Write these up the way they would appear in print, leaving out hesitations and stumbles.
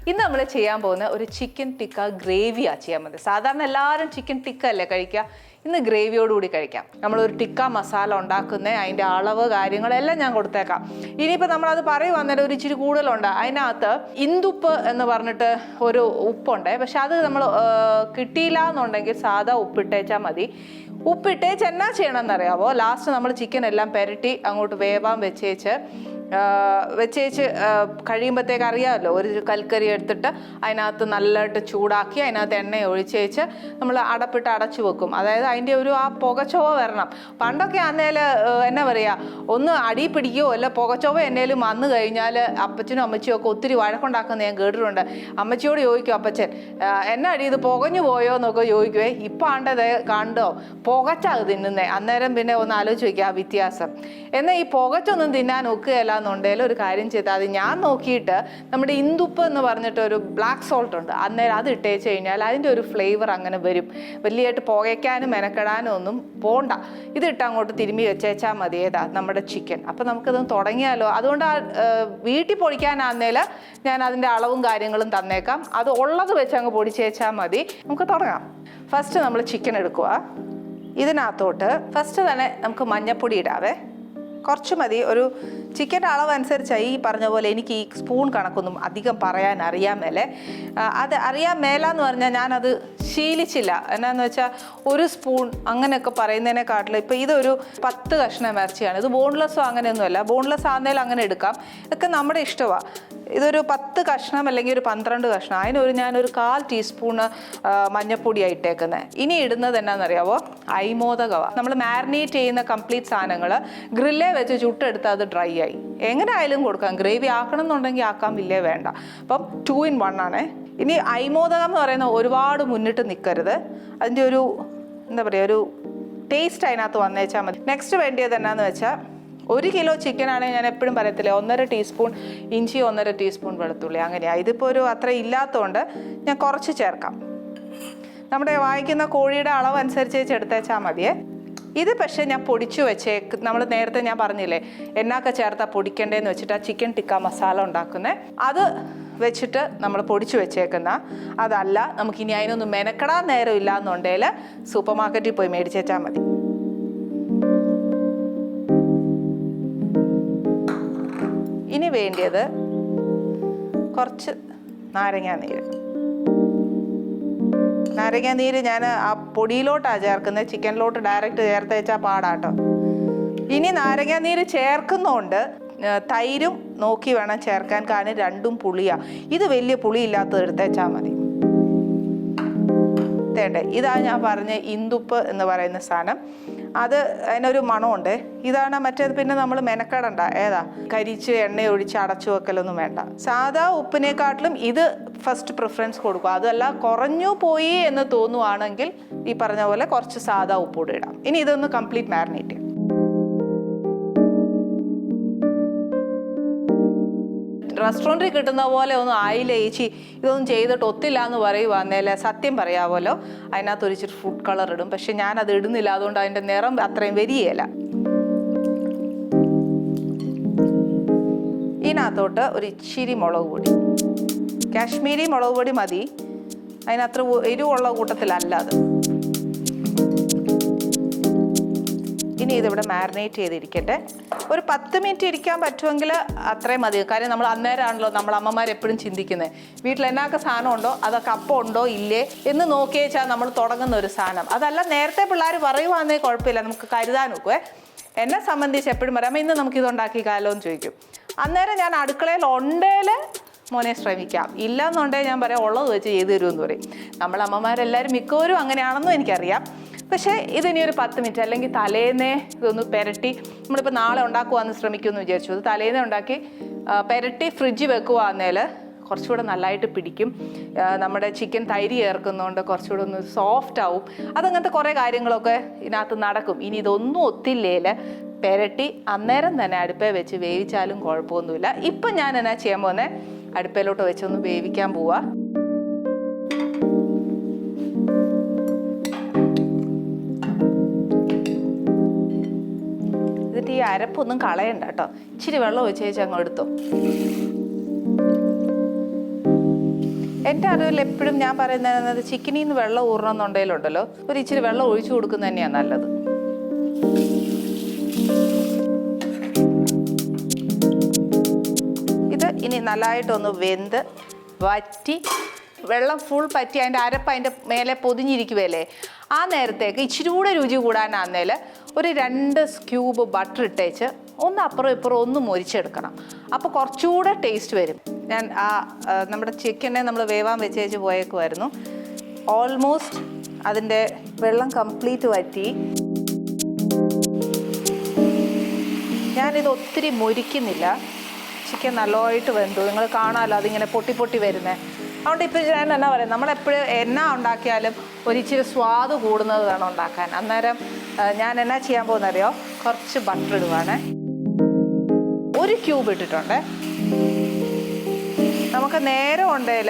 ഇന്ന് നമ്മൾ ചെയ്യാൻ പോകുന്ന ഒരു ചിക്കൻ ടിക്ക ഗ്രേവിയാണ് ചെയ്യാൻ മതി. സാധാരണ എല്ലാവരും ചിക്കൻ ടിക്ക അല്ലേ കഴിക്കുക. ഇന്ന് ഗ്രേവിയോടുകൂടി കഴിക്കാം. നമ്മളൊരു ടിക്ക മസാല ഉണ്ടാക്കുന്ന അതിൻ്റെ അളവ് കാര്യങ്ങളെല്ലാം ഞാൻ കൊടുത്തേക്കാം. ഇനിയിപ്പോൾ നമ്മളത് പറയുവാന്നേരം ഒരു ഇച്ചിരി കൂടുതലുണ്ട്. അതിനകത്ത് ഇന്ദുപ്പ് എന്ന് പറഞ്ഞിട്ട് ഒരു ഉപ്പുണ്ട്. പക്ഷെ അത് നമ്മൾ കിട്ടിയില്ല എന്നുണ്ടെങ്കിൽ സാധാ ഉപ്പിട്ടേച്ചാൽ മതി. ഉപ്പിട്ടേച്ച് എന്നാ ചെയ്യണമെന്നറിയാമോ? ലാസ്റ്റ് നമ്മൾ ചിക്കൻ എല്ലാം പുരട്ടി അങ്ങോട്ട് വേവാൻ വെച്ചേച്ച് കഴിയുമ്പോഴത്തേക്ക് അറിയാമല്ലോ, ഒരു കൽക്കരി എടുത്തിട്ട് അതിനകത്ത് നല്ലതായിട്ട് ചൂടാക്കി അതിനകത്ത് എണ്ണ ഒഴിച്ചേച്ച് നമ്മൾ അടപ്പിട്ട് അടച്ചു വെക്കും. അതായത് അതിൻ്റെ ആ പുകച്ചോവ വരണം. പണ്ടൊക്കെ അന്നേൽ എന്നാ പറയുക, ഒന്ന് അടി പിടിക്കുകയോ അല്ല പുകച്ചോവ എന്നേലും വന്നു കഴിഞ്ഞാൽ അപ്പച്ചനും അമ്മച്ചിയും ഒക്കെ ഒത്തിരി വഴക്കുണ്ടാക്കുന്ന ഞാൻ കേട്ടിട്ടുണ്ട്. അമ്മച്ചിയോട് ചോദിക്കും അപ്പച്ചൻ, എന്നാ അടി ഇത് പുകഞ്ഞു പോയോ എന്നൊക്കെ ചോദിക്കുവേ. ഇപ്പം ആണ്ടത് കണ്ടോ പുകച്ചാത് തിന്നുന്നേ. അന്നേരം പിന്നെ ഒന്ന് ആലോചിച്ച് വയ്ക്കുക ആ വ്യത്യാസം. എന്നാൽ ഈ പുകച്ചൊന്നും തിന്നാൻ ഒക്കുകയല്ല എന്നുണ്ടെങ്കിൽ ഒരു കാര്യം ചെയ്താൽ അത് ഞാൻ നോക്കിയിട്ട് നമ്മുടെ ഇന്ദുപ്പ് എന്ന് പറഞ്ഞിട്ട് ഒരു ബ്ലാക്ക് സോൾട്ട് ഉണ്ട്. അന്നേരം അത് ഇട്ടേച്ച് കഴിഞ്ഞാൽ അതിൻ്റെ ഒരു ഫ്ലേവർ അങ്ങനെ വരും. വലിയായിട്ട് പുകയ്ക്കാനും മെനക്കെടാനും ഒന്നും പോണ്ട. ഇതിട്ട് അങ്ങോട്ട് തിരുമ്മി വെച്ചേച്ചാൽ മതി ഏതാ നമ്മുടെ ചിക്കൻ. അപ്പം നമുക്കിതൊന്ന് തുടങ്ങിയാലോ. അതുകൊണ്ട് വീട്ടിൽ പൊടിക്കാനാന്നേൽ ഞാൻ അതിൻ്റെ അളവും കാര്യങ്ങളും തന്നേക്കാം. അത് ഉള്ളത് വെച്ച് അങ്ങ് പൊടിച്ചേച്ചാൽ മതി. നമുക്ക് തുടങ്ങാം. ഫസ്റ്റ് നമ്മൾ ചിക്കൻ എടുക്കുക. ഇതിനകത്തോട്ട് ഫസ്റ്റ് തന്നെ നമുക്ക് മഞ്ഞൾപ്പൊടി ഇടാവേ. കുറച്ച് മതി. ഒരു ചിക്കൻ്റെ അളവനുസരിച്ചാണ് ഈ പറഞ്ഞ പോലെ. എനിക്ക് ഈ സ്പൂൺ കണക്കൊന്നും അധികം പറയാൻ അറിയാൻ മേലെ. അത് അറിയാൻ മേലെന്ന് പറഞ്ഞാൽ ഞാനത് ശീലിച്ചില്ല. എന്നാന്ന് വെച്ചാൽ ഒരു സ്പൂൺ അങ്ങനെയൊക്കെ പറയുന്നതിനെക്കാട്ടിലും ഇപ്പം ഇതൊരു 10 കഷ്ണം ഇറച്ചിയാണ്. ഇത് ബോൺലെസ്സോ അങ്ങനെയൊന്നുമല്ല. ബോൺലെസ് ആകുന്നതിൽ അങ്ങനെ എടുക്കാം. ഒക്കെ നമ്മുടെ ഇഷ്ടമാണ്. ഇതൊരു 10 കഷ്ണം അല്ലെങ്കിൽ ഒരു 12 കഷ്ണം. അതിനൊരു ഞാനൊരു 1/4 ടീസ്പൂണ് മഞ്ഞൾപ്പൊടിയാണ് ഇട്ടേക്കുന്നത്. ഇനി ഇടുന്നത് എന്നാണെന്നറിയാവോ? അയ്മോദകമാണ്. നമ്മൾ മാരിനേറ്റ് ചെയ്യുന്ന കംപ്ലീറ്റ് സാധനങ്ങൾ ഗ്രില്ലേ വെച്ച് ചുട്ടെടുത്ത് അത് ഡ്രൈ ആയി. എങ്ങനെ ആയാലും കൊടുക്കാം. ഗ്രേവി ആക്കണം എന്നുണ്ടെങ്കിൽ ആക്കാം, ഇല്ലേ വേണ്ട. അപ്പം 2 in 1 ആണേ. ഇനി അയ്മോദകം എന്ന് പറയുന്ന ഒരുപാട് മുന്നിട്ട് നിൽക്കരുത്. അതിൻ്റെ ഒരു എന്താ പറയുക, ഒരു ടേസ്റ്റ് അതിനകത്ത് വന്നേച്ചാൽ മതി. നെക്സ്റ്റ് വേണ്ടിയത് എന്നാന്ന് വെച്ചാൽ 1 കിലോ ചിക്കൻ ആണെങ്കിൽ ഞാൻ എപ്പോഴും പറയത്തില്ലേ, 1.5 ടീസ്പൂൺ ഇഞ്ചി, 1.5 ടീസ്പൂൺ വെളുത്തുള്ളി. അങ്ങനെയാണ്. ഇതിപ്പോൾ ഒരു അത്ര ഇല്ലാത്തതുകൊണ്ട് ഞാൻ കുറച്ച് ചേർക്കാം. നമ്മുടെ വാങ്ങിക്കുന്ന കോഴിയുടെ അളവ് അനുസരിച്ച് എടുത്തേച്ചാൽ മതിയേ. ഇത് പക്ഷേ ഞാൻ പൊടിച്ചു വെച്ചേക്ക്. നമ്മൾ നേരത്തെ ഞാൻ പറഞ്ഞില്ലേ എന്നൊക്കെ ചേർത്താൽ പൊടിക്കേണ്ടതെന്ന് വെച്ചിട്ട് ആ ചിക്കൻ ടിക്ക മസാല ഉണ്ടാക്കുന്നത്. അത് വെച്ചിട്ട് നമ്മൾ പൊടിച്ചു വെച്ചേക്കുന്ന അതല്ല. നമുക്കിനി അതിനൊന്നും മെനക്കെടാൻ നേരം ഇല്ല എന്നുണ്ടെങ്കിൽ സൂപ്പർ മാർക്കറ്റിൽ പോയി മേടിച്ചേച്ചാൽ മതി. ഇനി വേണ്ടിയത് കുറച്ച് നാരങ്ങാനീര്. നാരങ്ങാനീര് ഞാൻ ആ പൊടിയിലോട്ടാണ് ചേർക്കുന്നത്. ചിക്കനിലോട്ട് ഡയറക്റ്റ് ചേർത്ത് വെച്ചാൽ പാടാട്ടോ. ഇനി നാരങ്ങാനീര് ചേർക്കുന്നതുകൊണ്ട് തൈരും നോക്കി വേണം ചേർക്കാൻ. കാരണം രണ്ടും പുളിയാണ്. ഇത് വലിയ പുളി ഇല്ലാത്തത് എടുത്തേച്ചാൽ മതി. തേട്ടെ, ഇതാണ് ഞാൻ പറഞ്ഞ ഇന്ദുപ്പ് എന്ന് പറയുന്ന സാധനം. അത് അതിനൊരു മണമുണ്ട്. ഇതാണ് മറ്റേത്. പിന്നെ നമ്മൾ മെനക്കെടണ്ട. ഏതാ കരിച്ച് എണ്ണ ഒഴിച്ച് അടച്ചു വെക്കലൊന്നും വേണ്ട. സാധാ ഉപ്പിനെക്കാട്ടിലും ഇത് ഫസ്റ്റ് പ്രിഫറൻസ് കൊടുക്കുക. അതല്ല കുറഞ്ഞു പോയി എന്ന് തോന്നുവാണെങ്കിൽ ഈ പറഞ്ഞ പോലെ കുറച്ച് സാധാ ഉപ്പൂടെ ഇടാം. ഇനി ഇതൊന്ന് കംപ്ലീറ്റ് മാരിനേറ്റ് ചെയ്യാം. റെസ്റ്റോറൻറ്റിൽ കിട്ടുന്ന പോലെ ഒന്നും ആയില്ല ചേച്ചി, ഇതൊന്നും ചെയ്തിട്ട് ഒത്തില്ല എന്ന് പറയുവാന്നേലെ സത്യം പറയാമല്ലോ. അതിനകത്ത് ഒരിച്ചിരി ഫുഡ് കളർ ഇടും. പക്ഷെ ഞാനത് ഇടുന്നില്ല. അതുകൊണ്ട് അതിൻ്റെ നിറം അത്രയും വരികയില്ല. ഇതിനകത്തോട്ട് ഒരു ഇച്ചിരി മുളക് പൊടി, കാശ്മീരി മുളക് പൊടി മതി. അതിനത്ര എരിവുള്ള കൂട്ടത്തിലല്ല അത്. ഇനി ഇതിവിടെ മാരിനേറ്റ് ചെയ്തിരിക്കട്ടെ. ഒരു 10 മിനിറ്റ് ഇരിക്കാൻ പറ്റുമെങ്കിൽ അത്രയും മതി. കാര്യം നമ്മൾ അന്നേരമാണല്ലോ നമ്മൾ അമ്മമാരെപ്പോഴും ചിന്തിക്കുന്നത്, വീട്ടിൽ എന്നൊക്കെ സാധനം ഉണ്ടോ, അതൊക്കെ അപ്പം ഉണ്ടോ ഇല്ലേ എന്ന് നോക്കിയേച്ചാൽ നമ്മൾ തുടങ്ങുന്ന ഒരു സാധനം. അതല്ല നേരത്തെ പിള്ളേർ പറയുവാന്നേ കുഴപ്പമില്ല, നമുക്ക് കരുതാൻ നോക്കുവേ. എന്നെ സംബന്ധിച്ച് എപ്പോഴും പറയാം, ഇന്ന് നമുക്കിതുണ്ടാക്കി കാലോ എന്ന് ചോദിക്കും. അന്നേരം ഞാൻ അടുക്കളയിൽ ഉണ്ടേൽ മോനെ ശ്രമിക്കാം, ഇല്ല എന്നുണ്ടെങ്കിൽ ഞാൻ പറയാം ഉള്ളത് വെച്ച് ചെയ്തു തരുമെന്ന് പറയും. നമ്മൾ അമ്മമാരെല്ലാവരും മിക്കവരും അങ്ങനെയാണെന്നും എനിക്കറിയാം. പക്ഷേ ഇതിനി ഒരു 10 മിനിറ്റ് അല്ലെങ്കിൽ തലേന്നേ ഇതൊന്ന് പുരട്ടി, നമ്മളിപ്പോൾ നാളെ ഉണ്ടാക്കുവാന്ന് ശ്രമിക്കുമെന്ന് വിചാരിച്ചു. അത് തലേന്നേ ഉണ്ടാക്കി പുരട്ടി ഫ്രിഡ്ജിൽ വെക്കുവാന്നേൽ കുറച്ചുകൂടെ നല്ലതായിട്ട് പിടിക്കും. നമ്മുടെ ചിക്കൻ തൈര് ചേർക്കുന്നതുകൊണ്ട് കുറച്ചുകൂടെ ഒന്ന് സോഫ്റ്റ് ആവും. അതങ്ങനത്തെ കുറേ കാര്യങ്ങളൊക്കെ ഇതിനകത്ത് നടക്കും. ഇനി ഇതൊന്നും ഒത്തില്ലേൽ പുരട്ടി അന്നേരം തന്നെ അടുപ്പേ വെച്ച് വേവിച്ചാലും കുഴപ്പമൊന്നുമില്ല. ഇപ്പം ഞാൻ എന്നാ ചെയ്യാൻ പോകുന്നത്, അടുപ്പയിലോട്ട് വെച്ചൊന്ന് വേവിക്കാൻ പോവാ. എന്നിട്ട് ഈ അരപ്പൊന്നും കളയണ്ട കേട്ടോ. ഇച്ചിരി വെള്ളം ഒഴിച്ച് അങ്ങ് എടുത്തോ. എൻ്റെ അറിവിൽ എപ്പോഴും ഞാൻ പറയുന്നത് ചിക്കനിൽ നിന്ന് വെള്ളം ഊറണമെന്നുണ്ടെങ്കിലുണ്ടല്ലോ ഒരു ഇച്ചിരി വെള്ളം ഒഴിച്ചു കൊടുക്കുന്നത് തന്നെയാണ് നല്ലത്. ഇത് ഇനി നല്ലതായിട്ടൊന്ന് വെന്ത് വറ്റി വെള്ളം ഫുൾ പറ്റി അതിൻ്റെ അരപ്പ് അതിൻ്റെ മേലെ പൊതിഞ്ഞിരിക്കുവല്ലേ, ആ നേരത്തേക്ക് ഇച്ചിരി കൂടെ രുചി കൂടാനാന്നേൽ ഒരു 2 ക്യൂബ് ബട്ടർ ഇട്ടേച്ച് ഒന്ന് അപ്പുറം ഇപ്പുറം ഒന്ന് മൊരിച്ചെടുക്കണം. അപ്പോൾ കുറച്ചുകൂടെ ടേസ്റ്റ് വരും. ഞാൻ നമ്മുടെ ചിക്കനെ നമ്മൾ വേവാൻ വെച്ചേച്ച് പോയേക്കുമായിരുന്നു. ഓൾമോസ്റ്റ് അതിൻ്റെ വെള്ളം കംപ്ലീറ്റ് വറ്റി. ഞാനിത് ഒത്തിരി മൊരിക്കുന്നില്ല, ചിക്കൻ നല്ലതായിട്ട് വെന്തു. നിങ്ങൾ കാണാമല്ലോ അതിങ്ങനെ പൊട്ടി പൊട്ടി വരുന്നത്. അതുകൊണ്ട് ഇപ്പോൾ ഞാൻ എന്നാ പറയാം, നമ്മളെപ്പോഴും എന്നാ ഉണ്ടാക്കിയാലും ഒരിച്ചിരി സ്വാദ് കൂടുന്നത് വേണം ഉണ്ടാക്കാൻ. അന്നേരം ഞാൻ എന്നാ ചെയ്യാൻ പോകുന്നറിയോ, കുറച്ച് ബട്ടർ ഇടുവാണ്. 1 ക്യൂബ് ഇട്ടിട്ടുണ്ട്. നമുക്ക് നേരം ഉണ്ടെങ്കിൽ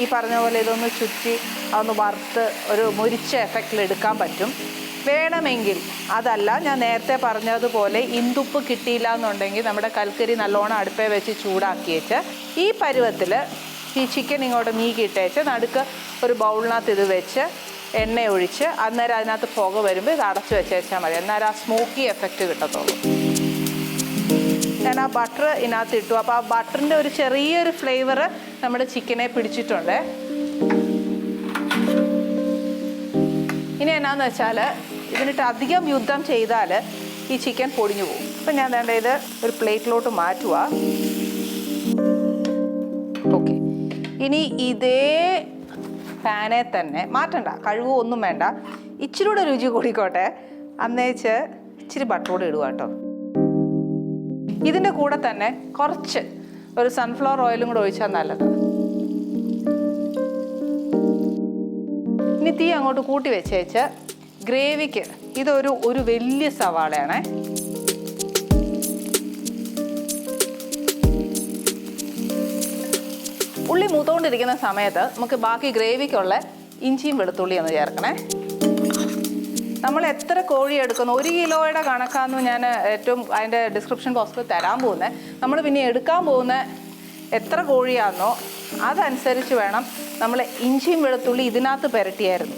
ഈ പറഞ്ഞ പോലെ ഇതൊന്ന് ചുറ്റി അതൊന്ന് വറുത്ത് ഒരു മുരിച്ച എഫക്റ്റിൽ എടുക്കാൻ പറ്റും. വേണമെങ്കിൽ അതല്ല, ഞാൻ നേരത്തെ പറഞ്ഞതുപോലെ ഇന്തുപ്പ് കിട്ടിയില്ല എന്നുണ്ടെങ്കിൽ നമ്മുടെ കൽക്കരി നല്ലോണം അടുപ്പേ വെച്ച് ചൂടാക്കി വെച്ച് ഈ പരുവത്തിൽ ഈ ചിക്കൻ ഇങ്ങോട്ട് നീക്കിയിട്ടേച്ച് നടുക്ക് ഒരു ബൗളിനകത്ത് ഇത് വെച്ച് എണ്ണ ഒഴിച്ച് അന്നേരം അതിനകത്ത് പുക വരുമ്പോൾ ഇത് അടച്ചു വെച്ചാൽ മതി. അന്നേരം ആ സ്മോക്കി എഫക്റ്റ് കിട്ടത്തുള്ളൂ. ഞാൻ ആ ബട്ടർ ഇതിനകത്ത് ഇട്ടു. അപ്പോൾ ആ ബട്ടറിൻ്റെ ഒരു ചെറിയൊരു ഫ്ലേവർ നമ്മുടെ ചിക്കനെ പിടിച്ചിട്ടുണ്ട്. ഇനി എന്നാന്ന് വെച്ചാൽ ഇതിനിട്ട് അധികം യുദ്ധം ചെയ്താൽ ഈ ചിക്കൻ പൊടിഞ്ഞു പോകും. അപ്പം ഞാൻ വേണ്ട ഇത് ഒരു പ്ലേറ്റിലോട്ട് മാറ്റുക. ഓക്കെ, ഇനി ഇതേ പാനെ തന്നെ മാറ്റണ്ട, കഴുകുമൊന്നും വേണ്ട, ഇച്ചിരി കൂടെ രുചി കൂടിക്കോട്ടെ അന്നേച്ച് ഇച്ചിരി ബട്ടർ കൂടെ ഇടുക കേട്ടോ. ഇതിൻ്റെ കൂടെ തന്നെ കുറച്ച് ഒരു സൺഫ്ലവർ ഓയിലും കൂടെ ഒഴിച്ചാൽ നല്ലതാണ്. ഇനി തീ അങ്ങോട്ട് കൂട്ടി വെച്ചേച്ച് ഗ്രേവിക്ക് ഇതൊരു വലിയ സവാളയാണേ. ഉള്ളി മൂത്തുകൊണ്ടിരിക്കുന്ന സമയത്ത് നമുക്ക് ബാക്കി ഗ്രേവിക്കുള്ള ഇഞ്ചിയും വെളുത്തുള്ളിയും ഒന്ന് ചേർക്കണേ. നമ്മൾ എത്ര കോഴി എടുക്കുന്നു, 1 കിലോയുടെ കണക്കാന്ന് ഞാൻ ഏറ്റവും അതിൻ്റെ ഡിസ്ക്രിപ്ഷൻ ബോക്സിൽ തരാൻ പോകുന്നത്. നമ്മൾ പിന്നെ എടുക്കാൻ പോകുന്ന എത്ര കോഴിയാണെന്നോ അതനുസരിച്ച് വേണം നമ്മൾ ഇഞ്ചിയും വെളുത്തുള്ളി ഇതിനകത്ത് പുരട്ടിയായിരുന്നു.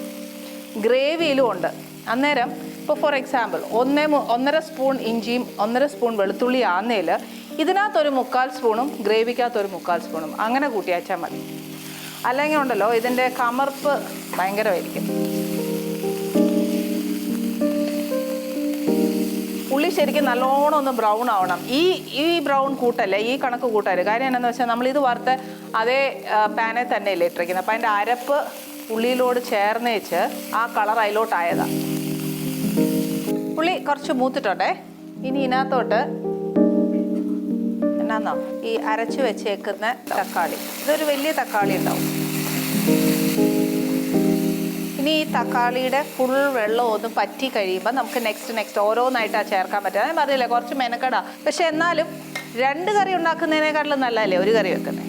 ഗ്രേവിയിലും ഉണ്ട്. അന്നേരം ഇപ്പോൾ ഫോർ എക്സാമ്പിൾ 1.5 സ്പൂൺ ഇഞ്ചിയും 1.5 സ്പൂൺ വെളുത്തുള്ളി ആന്നേൽ ഇതിനകത്തൊരു 3/4 സ്പൂണും ഗ്രേവിക്കകത്തൊരു 3/4 സ്പൂണും അങ്ങനെ കൂട്ടിയാച്ചാൽ മതി. അല്ലെങ്കിൽ ഉണ്ടല്ലോ ഇതിൻ്റെ കമർപ്പ് ഭയങ്കരമായിരിക്കും. ഉള്ളി ശരിക്കും നല്ലോണം ഒന്ന് ബ്രൗൺ ആവണം. ഈ ബ്രൗൺ കൂട്ടല്ലേ, ഈ കണക്ക് കൂട്ടരുത്. കാര്യം എന്താണെന്ന് വെച്ചാൽ നമ്മളിത് വറുത്ത് അതേ പാനെ തന്നെയല്ലേ ഇട്ടിരിക്കുന്നത്. അപ്പം അതിൻ്റെ അരപ്പ് ഉള്ളിയിലോട് ചേർന്ന് വെച്ച് ആ കളർ അതിലോട്ടായതാണ്. ഉള്ളി കുറച്ച് മൂത്തിട്ടുണ്ടേ. ഇനി ഇതിനകത്തോട്ട് എന്നാന്നോ ഈ അരച്ച് വെച്ചേക്കുന്ന തക്കാളി, ഇതൊരു വലിയ തക്കാളി ഉണ്ടാവും. ഇനി ഈ തക്കാളിയുടെ ഫുൾ വെള്ളം ഒന്ന് പറ്റി കഴിയുമ്പോൾ നമുക്ക് നെക്സ്റ്റ് ഓരോന്നായിട്ടാണ് ചേർക്കാൻ പറ്റുക. ഞാൻ പറഞ്ഞില്ലേ കുറച്ച് മെനക്കെടാ, പക്ഷെ എന്നാലും 2 കറി ഉണ്ടാക്കുന്നതിനേക്കാളും നല്ലതല്ലേ ഒരു കറി വെക്കുന്നത്.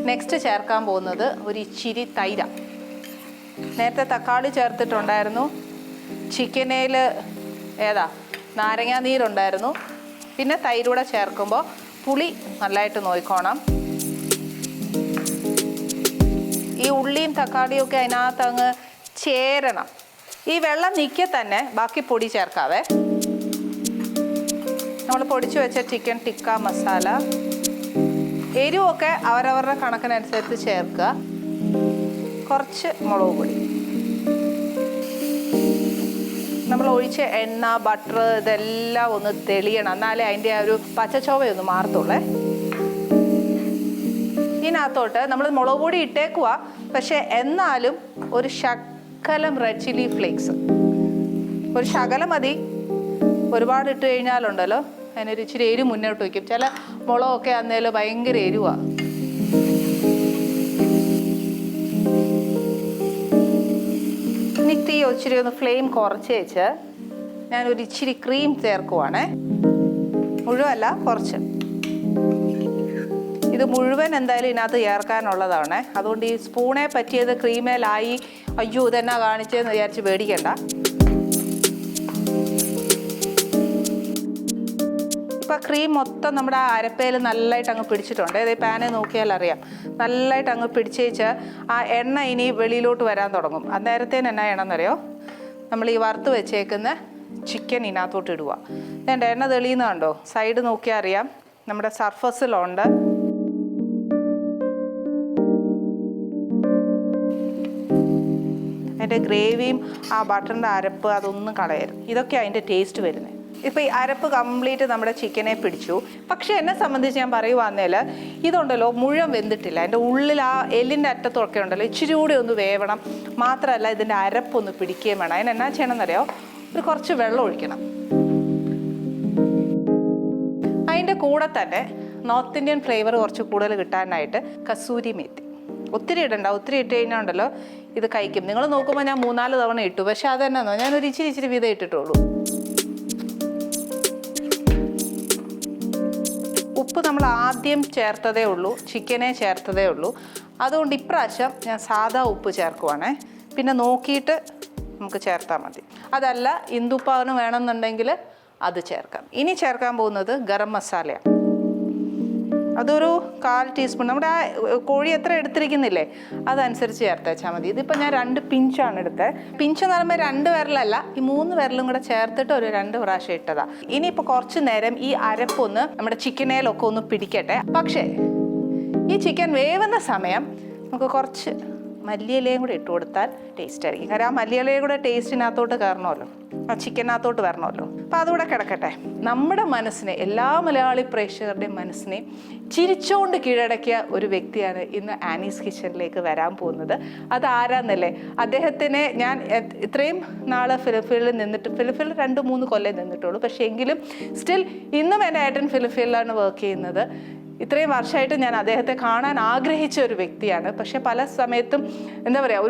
നെക്സ്റ്റ് ചേർക്കാൻ പോകുന്നത് ഒരു ഇച്ചിരി തൈര. നേരത്തെ തക്കാളി ചേർത്തിട്ടുണ്ടായിരുന്നു, ചിക്കനേൽ നാരങ്ങാ നീരുണ്ടായിരുന്നു, പിന്നെ തൈരൂടെ ചേർക്കുമ്പോൾ പുളി നല്ലതായിട്ട് നോക്കണം. ഈ ഉള്ളിയും തക്കാളിയും ഒക്കെ അതിനകത്ത് അങ്ങ് ചേരണം. ഈ വെള്ളം നിൽക്കെ തന്നെ ബാക്കി പൊടി ചേർക്കാവേ. നമ്മൾ പൊടിച്ചു വെച്ച ചിക്കൻ ടിക്ക മസാല, എരിവൊക്കെ അവരവരുടെ കണക്കിനനുസരിച്ച് ചേർക്കുക. കുറച്ച് മുളക് പൊടി, നമ്മൾ ഒഴിച്ച എണ്ണ ബട്ടർ ഇതെല്ലാം ഒന്ന് തെളിയണം, എന്നാലേ അതിൻ്റെ ആ ഒരു പച്ചച്ചോവയൊന്ന് മാറത്തുള്ളേ. ഇതിനകത്തോട്ട് നമ്മൾ മുളക് പൊടി ഇട്ടേക്കുക, പക്ഷെ എന്നാലും ഒരു ശകലം റെഡ് ചില്ലി ഫ്ലേക്സ്, ഒരു ശകലം മതി. ഒരുപാട് ഇട്ട് കഴിഞ്ഞാലുണ്ടല്ലോ അതിനൊരു ഇച്ചിരി എരിവ് മുന്നോട്ട് വയ്ക്കും. ചില മുളകൊക്കെ അന്നേലും ഭയങ്കര എരിവാണ്. ഇനി തീ ഇച്ചിരി ഒന്ന് ഫ്ലെയിം കുറച്ച് വെച്ച് ഞാനൊരു ഇച്ചിരി ക്രീം ചേർക്കുവാണേ. മുഴുവല്ല, കുറച്ച്. ഇത് മുഴുവൻ എന്തായാലും ഇതിനകത്ത് ചേർക്കാനുള്ളതാണ്. അതുകൊണ്ട് ഈ സ്പൂണെ പറ്റിയത് ക്രീമേലായി അയ്യോ ഇതെന്നാ കാണിച്ചതെന്ന് വിചാരിച്ച് പേടിക്കണ്ട. ഇപ്പം ഇപ്പോൾ ക്രീം മൊത്തം നമ്മുടെ ആ അരപ്പയിൽ നല്ലതായിട്ട് അങ്ങ് പിടിച്ചിട്ടുണ്ട്. ഇത് പാനെ നോക്കിയാൽ അറിയാം, നല്ലതായിട്ട് അങ്ങ് പിടിച്ചേച്ച് ആ എണ്ണ ഇനി വെളിയിലോട്ട് വരാൻ തുടങ്ങും. അന്നേരത്തേന് എന്നാ ചെയ്യണമെന്നറിയോ, നമ്മൾ ഈ വറുത്ത് വെച്ചേക്കുന്ന ചിക്കൻ ഇതിനകത്തോട്ട് ഇടുക. എൻ്റെ എണ്ണ തെളിയുന്ന കണ്ടോ, സൈഡ് നോക്കിയാൽ അറിയാം നമ്മുടെ സർഫസിലുണ്ട്. അതിൻ്റെ ഗ്രേവിയും ആ ബട്ടറിൻ്റെ അരപ്പ് അതൊന്നും കളയരുത്. ഇതൊക്കെ അതിൻ്റെ ടേസ്റ്റ് വരുന്നത്. ഇപ്പോൾ ഈ അരപ്പ് കംപ്ലീറ്റ് നമ്മുടെ ചിക്കനെ പിടിച്ചു. പക്ഷേ എന്നെ സംബന്ധിച്ച് ഞാൻ പറയുവാന്നേൽ ഇതുണ്ടല്ലോ മുഴുവൻ വെന്തിട്ടില്ല. എൻ്റെ ഉള്ളിൽ ആ എല്ലിൻ്റെ അറ്റത്തൊക്കെ ഉണ്ടല്ലോ ഇച്ചിരി കൂടി ഒന്ന് വേവണം. മാത്രമല്ല ഇതിൻ്റെ അരപ്പൊന്ന് പിടിക്കുകയും വേണം. അതിനെന്നാ ചെയ്യണമെന്നറിയോ, ഒരു കുറച്ച് വെള്ളം ഒഴിക്കണം. അതിൻ്റെ കൂടെ തന്നെ നോർത്ത് ഇന്ത്യൻ ഫ്ലേവർ കുറച്ച് കൂടുതൽ കിട്ടാനായിട്ട് കസൂരി മേത്തി ഒത്തിരി ഇടണ്ട. ഒത്തിരി ഇട്ട് കഴിഞ്ഞാൽ ഉണ്ടല്ലോ ഇത് കഴിക്കും. നിങ്ങൾ നോക്കുമ്പോൾ ഞാൻ 3-4 തവണ ഇട്ടു, പക്ഷെ അതെന്നാന്നോ ഞാനൊരു ഇച്ചിരി വീതം ഇട്ടിട്ടുള്ളൂ. ഉപ്പ് നമ്മൾ ആദ്യം ചേർത്തതേ ഉള്ളൂ, ചിക്കനെ ചേർത്തതേ ഉള്ളൂ. അതുകൊണ്ട് ഇപ്രാവശ്യം ഞാൻ സാധാ ഉപ്പ് ചേർക്കുവാണേ. പിന്നെ നോക്കിയിട്ട് നമുക്ക് ചേർത്താൽ മതി. അതല്ല ഇന്ദുപ്പാവിന് വേണമെന്നുണ്ടെങ്കിൽ അത് ചേർക്കാം. ഇനി ചേർക്കാൻ പോകുന്നത് ഗരം മസാലയാണ്. അതൊരു 1/4 ടീസ്പൂൺ. നമ്മുടെ ആ കോഴി എത്ര എടുത്തിരിക്കുന്നില്ലേ അതനുസരിച്ച് ചേർത്തേച്ചാൽ മതി. ഇതിപ്പോൾ ഞാൻ 2 പിഞ്ചാണ് എടുത്തത്. പിഞ്ച് എന്ന് പറയുമ്പോൾ 2 വിരലല്ല, ഈ 3 വിരലും കൂടെ ചേർത്തിട്ട് ഒരു 2 പ്രാവശ്യം ഇട്ടതാണ്. ഇനിയിപ്പോൾ കുറച്ച് നേരം ഈ അരപ്പൊന്ന് നമ്മുടെ ചിക്കനേലൊക്കെ ഒന്ന് പിടിക്കട്ടെ. പക്ഷേ ഈ ചിക്കൻ വേവുന്ന സമയം നമുക്ക് കുറച്ച് മല്ലിയിലയും കൂടെ ഇട്ട് കൊടുത്താൽ ടേസ്റ്റ് ആയിരിക്കും. കാരണം ആ മല്ലിയിലയും കൂടെ ടേസ്റ്റിനകത്തോട്ട് കയറണമല്ലോ, ആ ചിക്കനകത്തോട്ട് വരണമല്ലോ. അപ്പോൾ അതുകൂടെ കിടക്കട്ടെ. നമ്മുടെ മനസ്സിനെ, എല്ലാ മലയാളി പ്രേക്ഷകരുടെയും മനസ്സിനെ ചിരിച്ചുകൊണ്ട് കീഴടക്കിയ ഒരു വ്യക്തിയാണ് ഇന്ന് ആനീസ് കിച്ചണിലേക്ക് വരാൻ പോകുന്നത്. അതാരാന്നല്ലേ, അദ്ദേഹത്തിനെ ഞാൻ ഇത്രയും നാൾ ഫിലിപ്പീനിൽ നിന്നിട്ട്, ഫിലിപ്പീനിൽ 2-3 കൊല്ലം നിന്നിട്ടുള്ളൂ. പക്ഷേ എങ്കിലും സ്റ്റിൽ ഇന്നും എൻ്റെ ഏട്ടൻ ഫിലിപ്പീനിലാണ് വർക്ക് ചെയ്യുന്നത്. ഇത്രയും വർഷമായിട്ട് ഞാൻ അദ്ദേഹത്തെ കാണാൻ ആഗ്രഹിച്ച ഒരു വ്യക്തിയാണ്. പക്ഷേ പല സമയത്തും എന്താ പറയുക,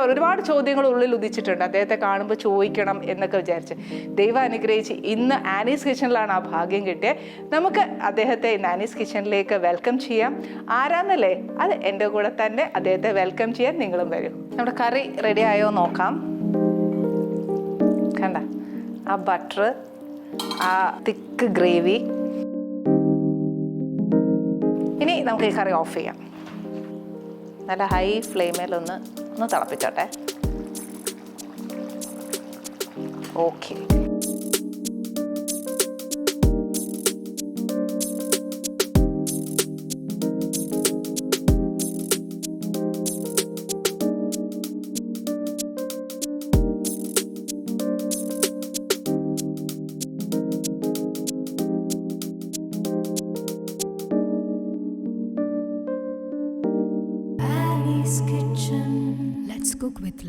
ഒരുപാട് ചോദ്യങ്ങൾ ഉള്ളിൽ ഉദിച്ചിട്ടുണ്ട്. അദ്ദേഹത്തെ കാണുമ്പോൾ ചോദിക്കണം എന്നൊക്കെ വിചാരിച്ച് ദൈവം അനുഗ്രഹിച്ച് ഇന്ന് ആനീസ് കിച്ചണിലാണ് ആ ഭാഗ്യം കിട്ടിയത്. നമുക്ക് അദ്ദേഹത്തെ ഇന്ന് ആനീസ് കിച്ചണിലേക്ക് വെൽക്കം ചെയ്യാം. ആരാന്നല്ലേ, അത് എൻ്റെ കൂടെ തന്നെ അദ്ദേഹത്തെ വെൽക്കം ചെയ്യാൻ നിങ്ങളും വരും. നമ്മുടെ കറി റെഡി ആയോ നോക്കാം. കണ്ട ആ ബട്ടർ, ആ തിക്ക് ഗ്രേവി. ഇനി നമുക്ക് ഈ കറി ഓഫ് ചെയ്യാം. നല്ല ഹൈ ഫ്ലെയിമിലൊന്ന് തിളപ്പിച്ചോട്ടെ. Okay. Kitchen. Let's cook with love.